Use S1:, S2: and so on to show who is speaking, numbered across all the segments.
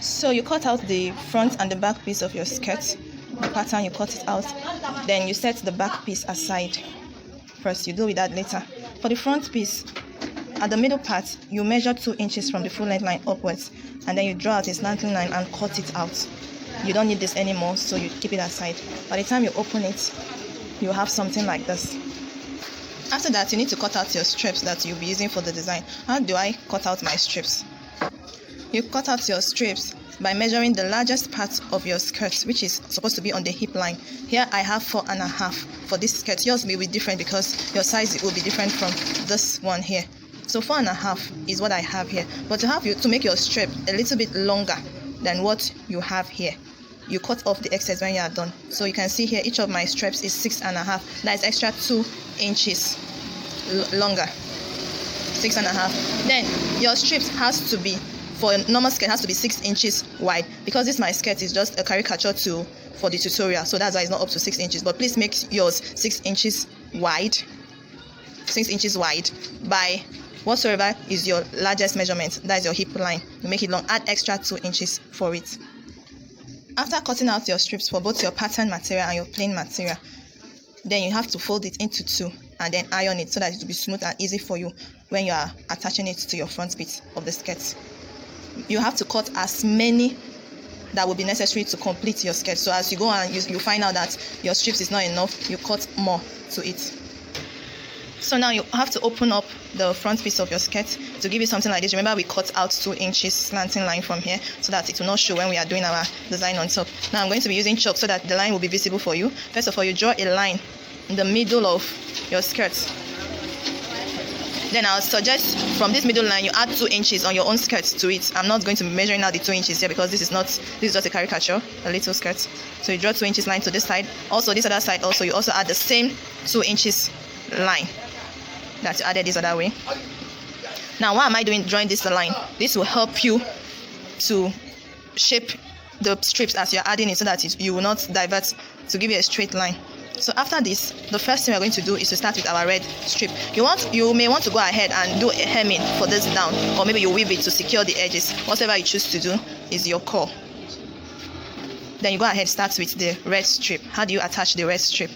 S1: So you cut out the front and the back piece of your skirt, the pattern, you cut it out, then you set the back piece aside. First, you deal with that later. For the front piece, at the middle part, you measure 2 inches from the full length line upwards, and then you draw out a slanting line and cut it out. You don't need this anymore, so you keep it aside. By the time you open it, you have something like this. After that, you need to cut out your strips that you'll be using for the design. How do I cut out my strips? You cut out your strips by measuring the largest part of your skirt, which is supposed to be on the hip line. Here I have 4.5 for this skirt. Yours may be different because your size will be different from this one here. So 4.5 is what I have here. But to make your strip a little bit longer than what you have here, you cut off the excess when you are done. So you can see here each of my strips is 6.5. That is extra 2 inches longer. 6.5. Then your strips has to be, for a normal skirt, has to be 6 inches wide, because this my skirt is just a caricature for the tutorial, so that's why it's not up to 6 inches. But please make yours 6 inches wide. 6 inches wide by whatsoever is your largest measurement. That is your hip line. You make it long, add extra 2 inches for it. After cutting out your strips for both your pattern material and your plain material, then you have to fold it into 2 and then iron it so that it will be smooth and easy for you when you are attaching it to your front bit of the skirt. You have to cut as many that will be necessary to complete your skirt. So as you go and you find out that your strips is not enough, you cut more to it. So now you have to open up the front piece of your skirt to give you something like this. Remember, we cut out 2 inches slanting line from here so that it will not show when we are doing our design on top. Now I'm going to be using chalk so that the line will be visible for you. First of all, you draw a line in the middle of your skirt. Then I'll suggest from this middle line you add 2 inches on your own skirt to it. I'm not going to be measuring out the 2 inches here because this is just a caricature, a little skirt. So you draw 2 inches line to this side. Also this other side, also you also add the same 2 inches line that you added this other way. Now why am I drawing this line? This will help you to shape the strips as you're adding it so that you will not divert, to give you a straight line. So after this, the first thing we're going to do is to start with our red strip. You may want to go ahead and do a hemming for this down, or maybe you weave it to secure the edges. Whatever you choose to do is your call. Then you go ahead, start with the red strip. How do you attach the red strip?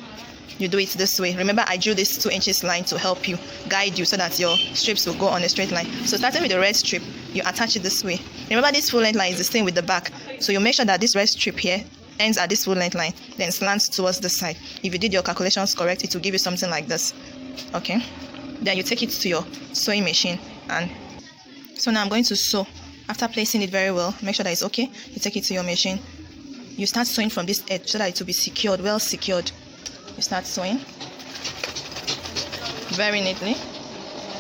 S1: You do it this way. Remember, I drew this 2 inches line to help you, guide you so that your strips will go on a straight line. So starting with the red strip, you attach it this way. Remember, this full length line is the same with the back. So you make sure that this red strip here ends at this full length line, then slants towards the side. If you did your calculations correct, it will give you something like this. Okay, then you take it to your sewing machine, and so now I'm going to sew. After placing it very well, make sure that it's okay. You take it to your machine. You start sewing from this edge so that it will be secured, well secured. You start sewing very neatly.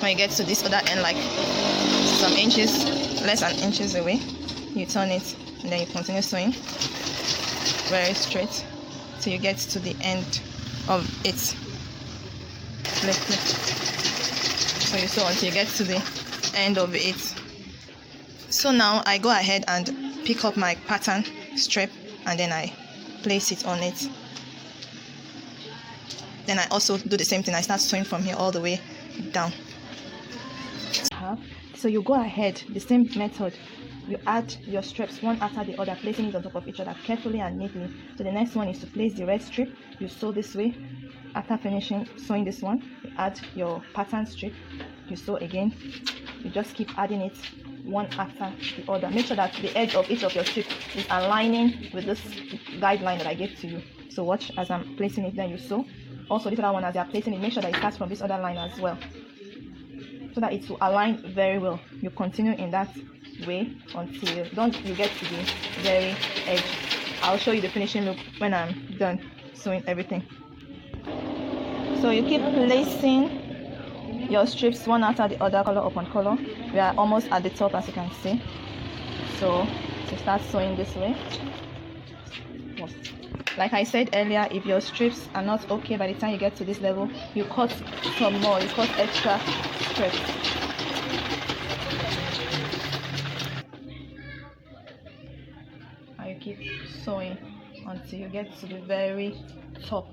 S1: When you get to this other end, like some inches, less than inches away, you turn it and then you continue sewing very straight till you get to the end of it. So you sew until you get to the end of it. So now I go ahead and pick up my pattern strip and then I place it on it. Then I also do the same thing. I start sewing from here all the way down. So you go ahead, the same method. You add your strips one after the other, placing it on top of each other carefully and neatly. So the next one is to place the red strip. You sew this way. After finishing sewing this one, you add your pattern strip. You sew again. You just keep adding it one after the other. Make sure that the edge of each of your strips is aligning with this guideline that I gave to you. So watch as I'm placing it, then you sew. Also this other one, as you are placing it, make sure that it starts from this other line as well, so that it will align very well. You continue in that way until you get to the very edge. I'll show you the finishing look when I'm done sewing everything. So you keep placing your strips one after the other, color upon color. We are almost at the top, as you can see. So to start sewing this way. Like I said earlier, if your strips are not okay by the time you get to this level, you cut some more, you cut extra strips. And you keep sewing until you get to the very top.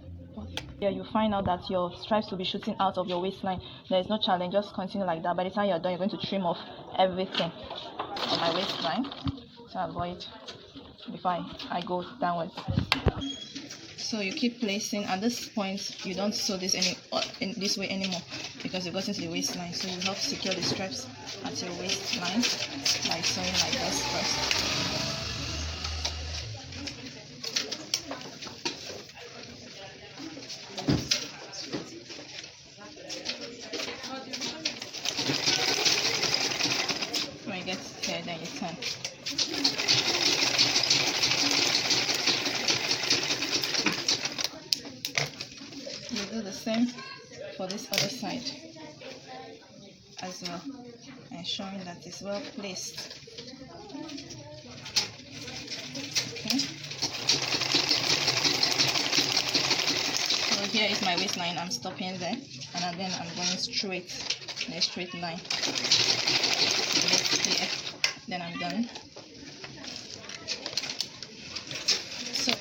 S1: Yeah, you find out that your stripes will be shooting out of your waistline. There is no challenge, just continue like that. By the time you're done, you're going to trim off everything on my waistline. to avoid before I go downwards. So you keep placing. At this point, you don't sew this in this way anymore because you've gotten to the waistline. So you help secure the straps at your waistline by sewing like this first. When you get here, then you turn. You do the same for this other side as well, ensuring that it's well placed. Okay. So here is my waistline. I'm stopping there, and then I'm going straight in a straight line. Here, then I'm done. So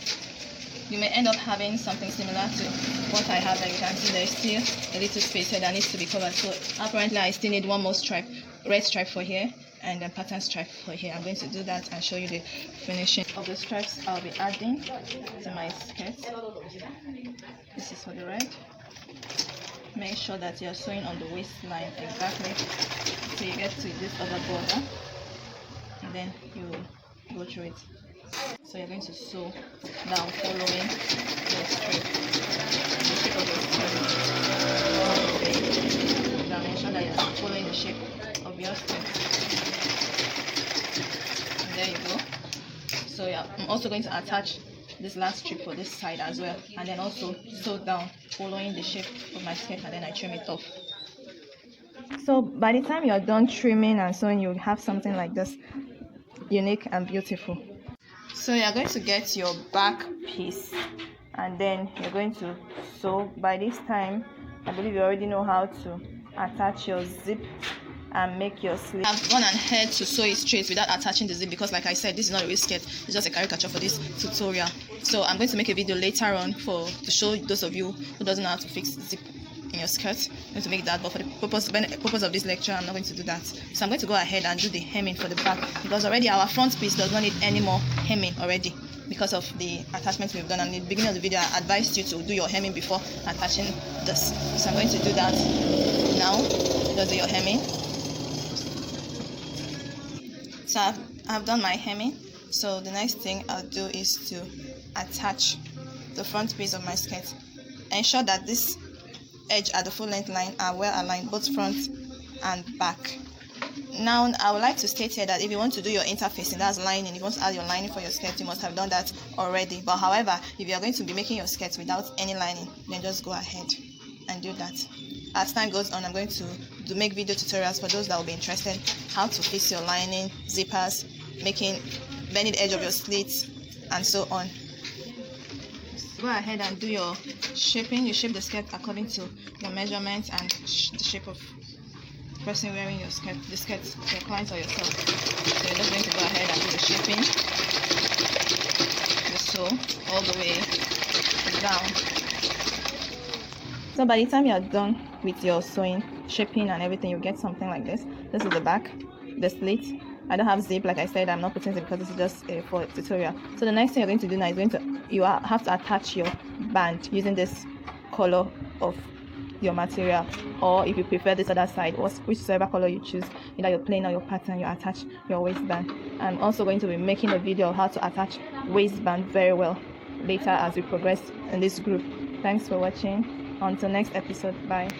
S1: you may end up having something similar to what I have. Like you can see, there's still a little space here that needs to be covered. So apparently I still need one more stripe, red stripe for here, and then pattern stripe for here. I'm going to do that and show you the finishing of the stripes I'll be adding to my skirt. This is for the red. Make sure that you're sewing on the waistline exactly so you get to this other border, and then you go through it. So you're going to sew down following the strip, the shape of your skirt. Now make sure that you're following the shape of your skirt. And there you go. So yeah, I'm also going to attach this last strip for this side as well, and then also sew down following the shape of my skirt, and then I trim it off. So by the time you're done trimming and sewing, you'll have something like this, unique and beautiful. So you're going to get your back piece, and then you're going to sew. By this time, I believe you already know how to attach your zip and make your sleeve. I've gone ahead to sew it straight without attaching the zip because, like I said, this is not a real skirt. It's just a caricature for this tutorial. So I'm going to make a video later on to show those of you who doesn't know how to fix zip in your skirt. I'm going to make that, but for the purpose of this lecture, I'm not going to do that. So I'm going to go ahead and do the hemming for the back, because already our front piece does not need any more hemming already because of the attachments we've done. And in the beginning of the video, I advised you to do your hemming before attaching this. So I'm going to do that now. Just do your hemming. So I've done my hemming. So the next thing I'll do is to attach the front piece of my skirt. Ensure that this edge at the full length line are well aligned, both front and back. Now I would like to state here that if you want to do your interfacing, that's lining, if you want to add your lining for your skirt, you must have done that already. But however, if you are going to be making your skirt without any lining, then just go ahead and do that. As time goes on, I'm going to make video tutorials for those that will be interested, how to fix your lining, zippers, bending the edge of your slits, and so on. Go ahead and do your shaping. You shape the skirt according to your measurements and the shape of the person wearing your skirt, your client or yourself. So you're just going to go ahead and do the shaping, the sew all the way down. So by the time you're done with your sewing, shaping and everything, you get something like this. This is the back, the slit. I don't have zip, like I said. I'm not putting zip because this is just for a tutorial. So the next thing you're going to do now is you have to attach your band using this color of your material, or if you prefer this other side, or whichever color you choose, either your plain or your pattern, you attach your waistband. I'm also going to be making a video of how to attach waistband very well later as we progress in this group. Thanks for watching. Until next episode, bye.